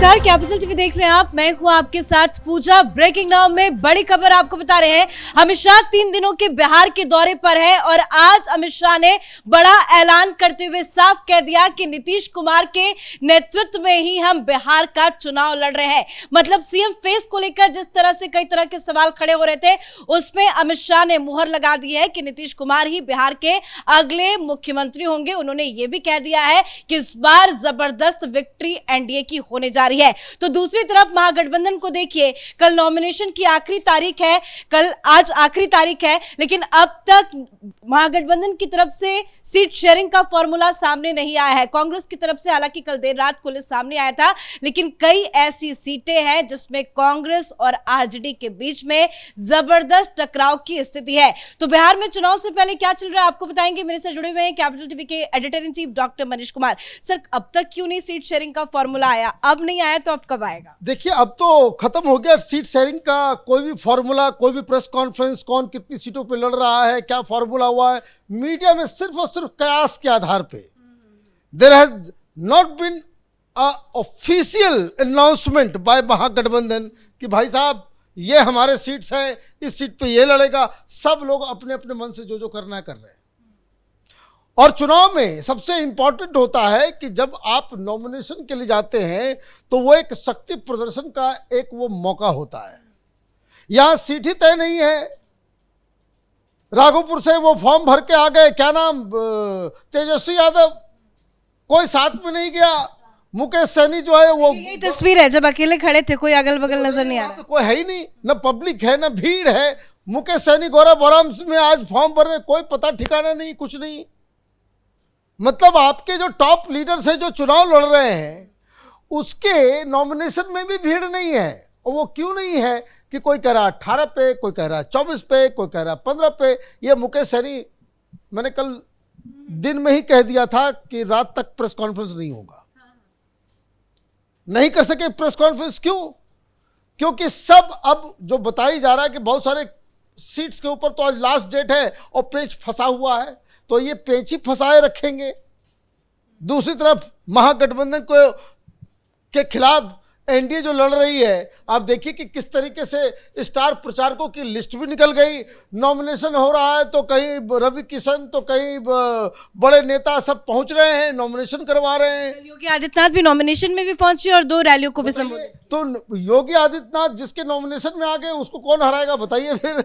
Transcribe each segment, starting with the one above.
नमस्कार, capital TV देख रहे हैं आप। मैं हूं आपके साथ पूजा। ब्रेकिंग नाउ में बड़ी खबर आपको बता रहे हैं। अमित शाह 3 दिनों के बिहार के दौरे पर है और आज अमित शाह ने बड़ा ऐलान करते हुए साफ कह दिया कि नीतीश कुमार के नेतृत्व में ही हम बिहार का चुनाव लड़ रहे हैं। मतलब सीएम फेस को लेकर जिस तरह से कई तरह के सवाल खड़े हो रहे थे, उसमें अमित शाह ने मुहर लगा दी है कि नीतीश कुमार ही बिहार के अगले मुख्यमंत्री होंगे। उन्होंने ये भी कह दिया है कि इस बार जबरदस्त विक्ट्री एनडीए की होने जा रही है। तो दूसरी तरफ महागठबंधन को देखिए, कल नॉमिनेशन की आखिरी तारीख है, आज आखिरी तारीख है, लेकिन अब तक महागठबंधन की तरफ से सीट शेयरिंग का फॉर्मूला सामने नहीं आया है। कांग्रेस की तरफ से हालांकि कल देर रात को लिस्ट सामने आया था, लेकिन कई ऐसी सीटें हैं जिसमें कांग्रेस और आरजेडी के बीच में जबरदस्त टकराव की स्थिति है। तो बिहार में चुनाव से पहले क्या चल रहा है आपको बताएंगे। मेरे से जुड़े हुए हैं कैपिटल टीवी के editor in chief doctor Manish Kumar. Sir, अब तक क्यों नहीं सीट शेयरिंग का फॉर्मूला आया? अब नहीं आया तो अब कब आएगा? देखिए, अब तो खत्म हो गया सीट शेयरिंग का कोई भी फॉर्मूला, कोई भी प्रेस कॉन्फ्रेंस, कौन कितनी सीटों पे लड़ रहा है, क्या फॉर्मूला हुआ है। मीडिया में सिर्फ और सिर्फ कयास के आधार पे there has not been official announcement by Mahagathbandhan कि भाई साहब ये हमारे सीट्स हैं, इस सीट पे ये लड़ेगा। सब लोग अपने अपने मन से जो करना है कर रहे हैं। और चुनाव में सबसे इंपॉर्टेंट होता है कि जब आप नॉमिनेशन के लिए जाते हैं तो वो एक शक्ति प्रदर्शन का एक वो मौका होता है। यहां सीट ही तय नहीं है। राघोपुर से वो फॉर्म भर के आ गए, क्या नाम, तेजस्वी यादव, कोई साथ में नहीं गया। मुकेश सहनी जो है वो, यही तस्वीर है जब अकेले खड़े थे, कोई अगल बगल नजर नहीं आ रहा, कोई है ही नहीं, न पब्लिक है न भीड़ है। मुकेश सहनी गौरव में आज फॉर्म भर रहे, कोई पता ठिकाना नहीं, कुछ नहीं। मतलब आपके जो टॉप लीडर्स हैं जो चुनाव लड़ रहे हैं, उसके नॉमिनेशन में भी भीड़ नहीं है। और वो क्यों नहीं है कि कोई कह रहा 18 पे, कोई कह रहा 24 पे, कोई कह रहा 15 पे। ये मुकेश सहनी, मैंने कल दिन में ही कह दिया था कि रात तक प्रेस कॉन्फ्रेंस नहीं होगा। नहीं कर सके प्रेस कॉन्फ्रेंस, क्यों? क्योंकि सब अब जो बताई जा रहा है कि बहुत सारे सीट्स के ऊपर तो आज लास्ट डेट है और पेच फंसा हुआ है, तो ये पेच ही फंसाए रखेंगे। दूसरी तरफ महागठबंधन को के खिलाफ एनडीए जो लड़ रही है, आप देखिए कि किस तरीके से स्टार प्रचारकों की लिस्ट भी निकल गई। नॉमिनेशन हो रहा है तो कहीं रवि किशन, तो कहीं बड़े नेता सब पहुंच रहे हैं, नॉमिनेशन करवा रहे हैं। योगी आदित्यनाथ भी नॉमिनेशन में भी पहुंचे और 2 रैलियों को भी संबोधित। तो योगी आदित्यनाथ जिसके नॉमिनेशन में आ गए उसको कौन हराएगा बताइए फिर।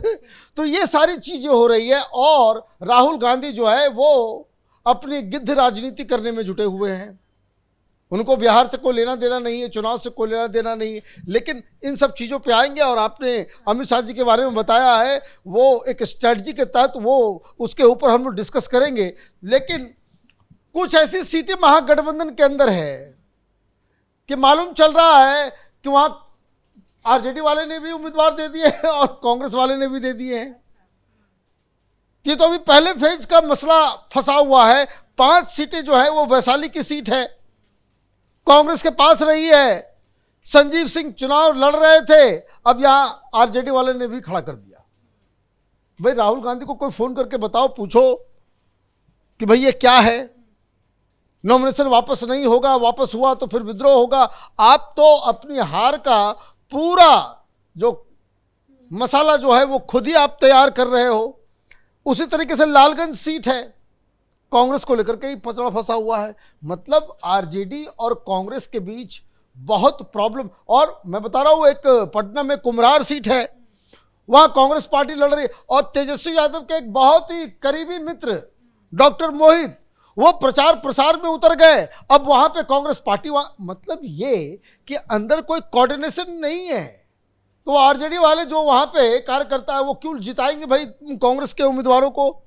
तो ये सारी चीजें हो रही है। और राहुल गांधी जो है वो अपनी गिद्ध राजनीति करने में जुटे हुए हैं। उनको बिहार से कोई लेना देना नहीं है, चुनाव से कोई लेना देना नहीं है। लेकिन इन सब चीज़ों पे आएंगे। और आपने अमित शाह जी के बारे में बताया है, वो एक स्ट्रेटजी के तहत वो उसके ऊपर हम लोग डिस्कस करेंगे। लेकिन कुछ ऐसी सीटें महागठबंधन के अंदर है कि मालूम चल रहा है कि वहाँ आरजेडी वाले ने भी उम्मीदवार दे दिए हैं और कांग्रेस वाले ने भी दे दिए हैं। ये तो अभी पहले फेज का मसला फंसा हुआ है। 5 सीटें जो है वो वैशाली की सीट है, कांग्रेस के पास रही है। संजीव सिंह चुनाव लड़ रहे थे, अब यहां आरजेडी वाले ने भी खड़ा कर दिया। भाई राहुल गांधी को कोई फोन करके बताओ, पूछो कि भाई ये क्या है। नॉमिनेशन वापस नहीं होगा, वापस हुआ तो फिर विद्रोह होगा। आप तो अपनी हार का पूरा जो मसाला जो है वो खुद ही आप तैयार कर रहे हो। उसी तरीके से लालगंज सीट है, कांग्रेस को लेकर के ही पचड़ा फंसा हुआ है। मतलब आरजेडी और कांग्रेस के बीच बहुत प्रॉब्लम। और मैं बता रहा हूं, एक पटना में कुम्हरार सीट है, वहां कांग्रेस पार्टी लड़ रही है। और तेजस्वी यादव के एक बहुत ही करीबी मित्र डॉक्टर मोहित, वो प्रचार प्रसार में उतर गए। अब वहां पे कांग्रेस पार्टी मतलब ये कि अंदर कोई कोऑर्डिनेशन नहीं है। तो आरजेडी वाले जो वहां पे कार्यकर्ता है वो क्यों जिताएंगे भाई कांग्रेस के उम्मीदवारों को?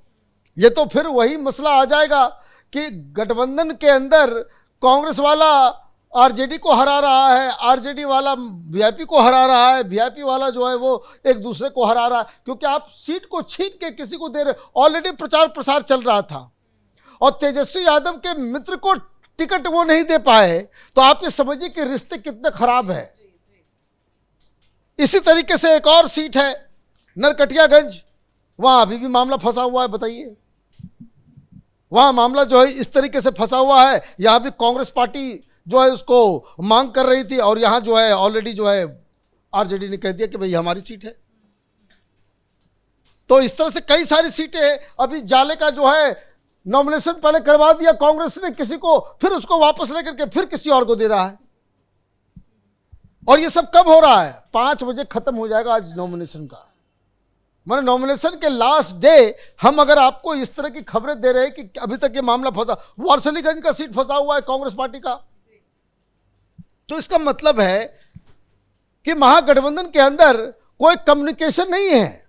ये तो फिर वही मसला आ जाएगा कि गठबंधन के अंदर कांग्रेस वाला आरजेडी को हरा रहा है, आरजेडी वाला वीआईपी को हरा रहा है, वीआईपी वाला जो है वो एक दूसरे को हरा रहा है। क्योंकि आप सीट को छीन के किसी को दे रहे। ऑलरेडी प्रचार प्रसार चल रहा था और तेजस्वी यादव के मित्र को टिकट वो नहीं दे पाए, तो आप ये समझिए कि रिश्ते कितने खराब है। इसी तरीके से एक और सीट है नरकटियागंज, वहां अभी भी मामला फंसा हुआ है। बताइए, वहां मामला जो है इस तरीके से फंसा हुआ है। यहां भी कांग्रेस पार्टी जो है उसको मांग कर रही थी, और यहाँ जो है ऑलरेडी जो है आरजेडी ने कह दिया कि भाई हमारी सीट है। तो इस तरह से कई सारी सीटें हैं। अभी जाले का जो है नॉमिनेशन पहले करवा दिया कांग्रेस ने किसी को, फिर उसको वापस लेकर के फिर किसी और को दे रहा है। और ये सब कब हो रहा है? 5 बजे खत्म हो जाएगा आज नॉमिनेशन का। मैंने नॉमिनेशन के लास्ट डे हम अगर आपको इस तरह की खबरें दे रहे हैं कि अभी तक ये मामला फंसा, वारसलीगंज का सीट फंसा हुआ है कांग्रेस पार्टी का, तो इसका मतलब है कि महागठबंधन के अंदर कोई कम्युनिकेशन नहीं है।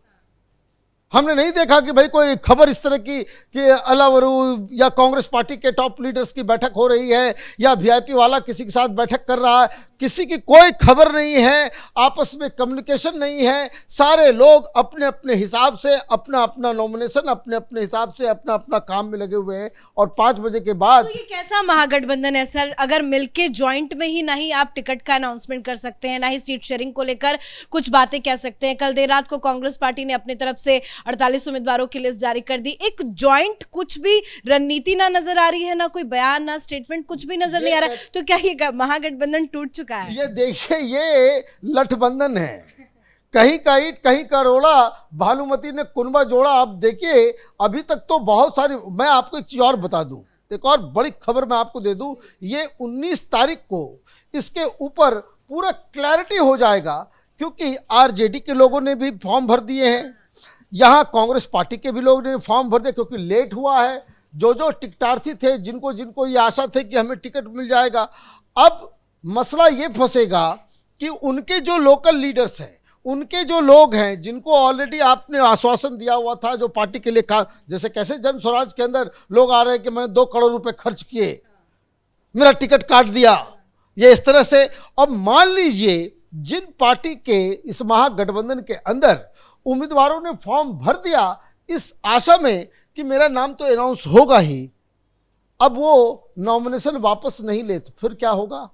हमने नहीं देखा कि भाई कोई खबर इस तरह की कि अलावरू या कांग्रेस पार्टी के टॉप लीडर्स की बैठक हो रही है या वीआईपी वाला किसी के साथ बैठक कर रहा है, किसी की कोई खबर नहीं है, आपस में कम्युनिकेशन नहीं है। सारे लोग अपने अपने हिसाब से अपना अपना नॉमिनेशन अपने अपने हिसाब से अपना अपना काम में लगे हुए हैं। और 5 बजे के बाद तो ये कैसा महागठबंधन है सर? अगर मिलके ज्वाइंट में ही ना ही आप टिकट का अनाउंसमेंट कर सकते हैं, ना ही सीट शेयरिंग को लेकर कुछ बातें कह सकते हैं। कल देर रात को कांग्रेस पार्टी ने अपनी तरफ से 48 उम्मीदवारों की लिस्ट जारी कर दी। एक ज्वाइंट कुछ भी रणनीति ना नजर आ रही है, ना कोई बयान ना स्टेटमेंट, कुछ भी नजर नहीं आ रहा है। तो क्या ये महागठबंधन टूट चुका है? ये देखिए, ये लठबंधन है, कहीं का ईंट कहीं का रोड़ा, भानुमति ने कुनबा जोड़ा। आप देखिए अभी तक तो बहुत सारी, मैं आपको एक चीज और बता दूं, एक और बड़ी खबर मैं आपको दे दूं, ये 19 तारीख को इसके ऊपर पूरा क्लैरिटी हो जाएगा, क्योंकि आरजेडी के लोगों ने भी फॉर्म भर दिए हैं, यहाँ कांग्रेस पार्टी के भी लोगों ने फॉर्म भर दिया, क्योंकि लेट हुआ है। जो टिकटार्थी थे, जिनको जिनको ये आशा थे कि हमें टिकट मिल जाएगा, अब मसला ये फंसेगा कि उनके जो लोकल लीडर्स हैं, उनके जो लोग हैं, जिनको ऑलरेडी आपने आश्वासन दिया हुआ था, जो पार्टी के लिए काम, जैसे कैसे जन स्वराज के अंदर लोग आ रहे हैं कि मैंने 2 करोड़ रुपए खर्च किए, मेरा टिकट काट दिया, ये इस तरह से। अब मान लीजिए जिन पार्टी के इस महागठबंधन के अंदर उम्मीदवारों ने फॉर्म भर दिया इस आशा में कि मेरा नाम तो अनाउंस होगा ही, अब वो नॉमिनेशन वापस नहीं ले तो फिर क्या होगा?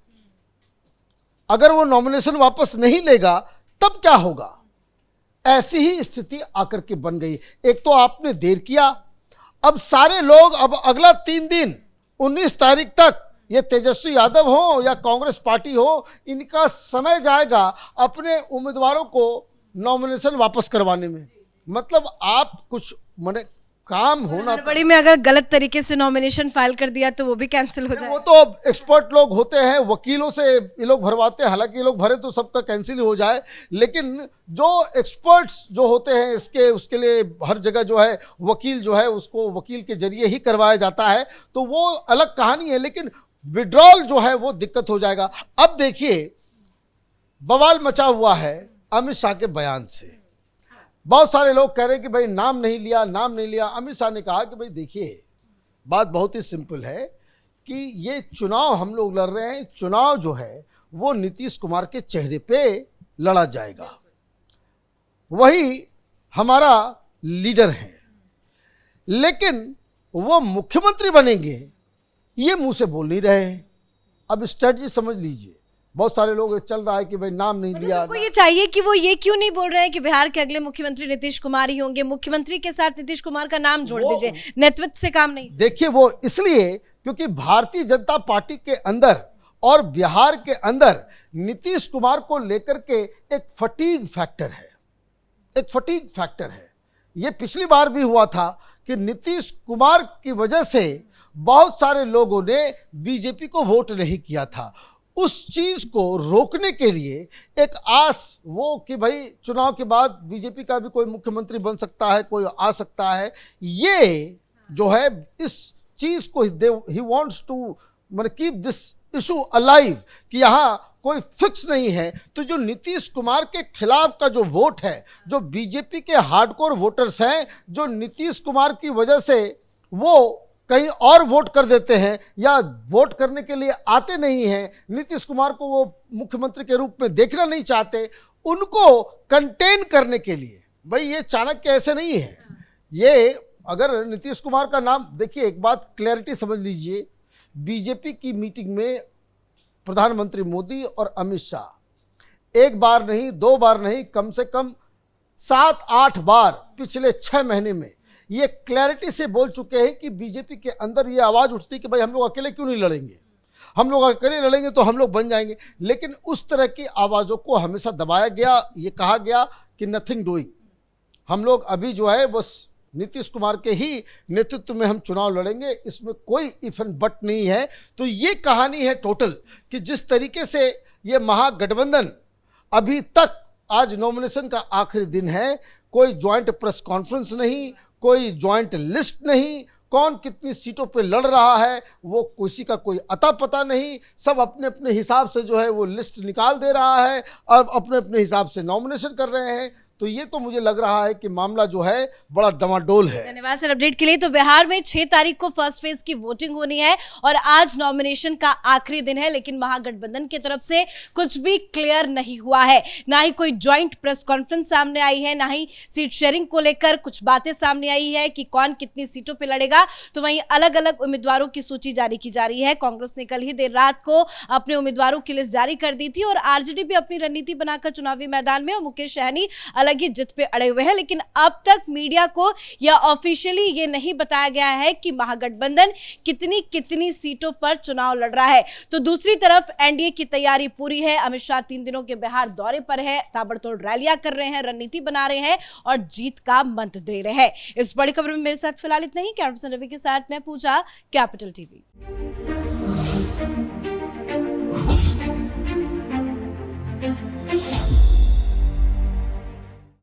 अगर वो नॉमिनेशन वापस नहीं लेगा तब क्या होगा? ऐसी ही स्थिति आकर के बन गई। एक तो आपने देर किया, अब सारे लोग, अब अगला 3 दिन 19 तारीख तक, ये तेजस्वी यादव हो या कांग्रेस पार्टी हो, इनका समय जाएगा अपने उम्मीदवारों को नॉमिनेशन वापस करवाने में। मतलब आप कुछ मने काम होना, बड़ी में अगर गलत तरीके से नॉमिनेशन फाइल कर दिया तो वो भी कैंसिल हो जाए। वो तो एक्सपर्ट लोग होते हैं, वकीलों से ये लोग भरवाते हैं, हालांकि ये लोग भरे तो सबका कैंसिल हो जाए, लेकिन जो एक्सपर्ट्स जो होते हैं इसके, उसके लिए हर जगह जो है वकील जो है उसको वकील के जरिए ही करवाया जाता है, तो वो अलग कहानी है। लेकिन विड्रॉल जो है वो दिक्कत हो जाएगा। अब देखिए बवाल मचा हुआ है अमित शाह के बयान से। बहुत सारे लोग कह रहे हैं कि भाई नाम नहीं लिया, नाम नहीं लिया। अमित शाह ने कहा कि भाई देखिए, बात बहुत ही सिंपल है कि ये चुनाव हम लोग लड़ रहे हैं, चुनाव जो है वो नीतीश कुमार के चेहरे पे लड़ा जाएगा, वही हमारा लीडर है, लेकिन वो मुख्यमंत्री बनेंगे ये मुंह से बोल नहीं रहे हैं। अब स्ट्रेटजी समझ लीजिए, बहुत सारे लोग चल रहा है कि भाई नाम नहीं लिया। तो ये चाहिए कि वो ये क्यों नहीं बोल रहे हैं कि बिहार के अगले मुख्यमंत्री नीतीश कुमार ही होंगे? मुख्यमंत्री के साथ नीतीश कुमार का नाम जोड़ दीजिए, नेतृत्व से काम नहीं। देखिए वो इसलिए क्योंकि भारतीय जनता पार्टी के अंदर और बिहार के अंदर नीतीश कुमार को लेकर के एक फटीग फैक्टर है, एक फटीग फैक्टर है। ये पिछली बार भी हुआ था कि नीतीश कुमार की वजह से बहुत सारे लोगों ने बीजेपी को वोट नहीं किया था। उस चीज को रोकने के लिए एक आस वो कि भाई चुनाव के बाद बीजेपी का भी कोई मुख्यमंत्री बन सकता है, कोई आ सकता है, ये जो है इस चीज को he wants to keep this issue alive, कि यहाँ कोई फिक्स नहीं है। तो जो नीतीश कुमार के खिलाफ का जो वोट है, जो बीजेपी के हार्डकोर वोटर्स हैं, जो नीतीश कुमार की वजह से वो कहीं और वोट कर देते हैं या वोट करने के लिए आते नहीं हैं, नीतीश कुमार को वो मुख्यमंत्री के रूप में देखना नहीं चाहते, उनको कंटेन करने के लिए, भाई ये चाणक्य ऐसे नहीं है। ये अगर नीतीश कुमार का नाम, देखिए एक बात क्लैरिटी समझ लीजिए, बीजेपी की मीटिंग में प्रधानमंत्री मोदी और अमित शाह एक बार नहीं, 2 बार नहीं, कम से कम 7-8 बार पिछले 6 महीने में ये क्लैरिटी से बोल चुके हैं कि बीजेपी के अंदर ये आवाज उठती कि भाई हम लोग अकेले क्यों नहीं लड़ेंगे, हम लोग अकेले लड़ेंगे तो हम लोग बन जाएंगे। लेकिन उस तरह की आवाज़ों को हमेशा दबाया गया, ये कहा गया कि नथिंग डूइंग, हम लोग अभी जो है बस नीतीश कुमार के ही नेतृत्व में हम चुनाव लड़ेंगे, इसमें कोई इफ एंड बट नहीं है। तो ये कहानी है टोटल कि जिस तरीके से ये महागठबंधन अभी तक, आज नॉमिनेशन का आखिरी दिन है, कोई ज्वाइंट प्रेस कॉन्फ्रेंस नहीं, कोई ज्वाइंट लिस्ट नहीं, कौन कितनी सीटों पे लड़ रहा है वो किसी का कोई अता पता नहीं, सब अपने अपने हिसाब से जो है वो लिस्ट निकाल दे रहा है और अपने अपने हिसाब से नॉमिनेशन कर रहे हैं। तो ये तो मुझे लग रहा है कि मामला जो है बड़ा डमाडोल है। धन्यवाद सर अपडेट के लिए। तो बिहार में 6 तारीख को फर्स्ट फेज की वोटिंग होनी है और आज नॉमिनेशन का आखिरी दिन है, लेकिन महागठबंधन की तरफ से कुछ भी क्लियर नहीं हुआ है, ना ही कोई ज्वाइंट प्रेस कॉन्फ्रेंस सामने आई है, ना ही सीट शेयरिंग को लेकर कुछ बातें सामने आई है कि कौन कितनी सीटों पर लड़ेगा। तो वहीं अलग अलग उम्मीदवारों की सूची जारी की जा रही है। कांग्रेस ने कल ही देर रात को अपने उम्मीदवारों की लिस्ट जारी कर दी थी और आरजेडी भी अपनी रणनीति बनाकर चुनावी मैदान में और मुकेश सहनी अलग ही जिद पे अड़े हुए हैं। लेकिन अब तक मीडिया को या ऑफिशियली ये नहीं बताया गया है कि महागठबंधन कितनी कितनी सीटों पर चुनाव लड़ रहा है। तो दूसरी तरफ एनडीए की तैयारी पूरी है। अमित शाह 3 दिनों के बिहार दौरे पर है, ताबड़तोड़ रैलियां कर रहे हैं, रणनीति बना रहे हैं और जीत का मंत्र दे रहे हैं। इस बड़ी खबर में मेरे साथ फिलहाल इतना ही। कैमरा पर्सन रवि के साथ मैं पूजा, कैपिटल टीवी।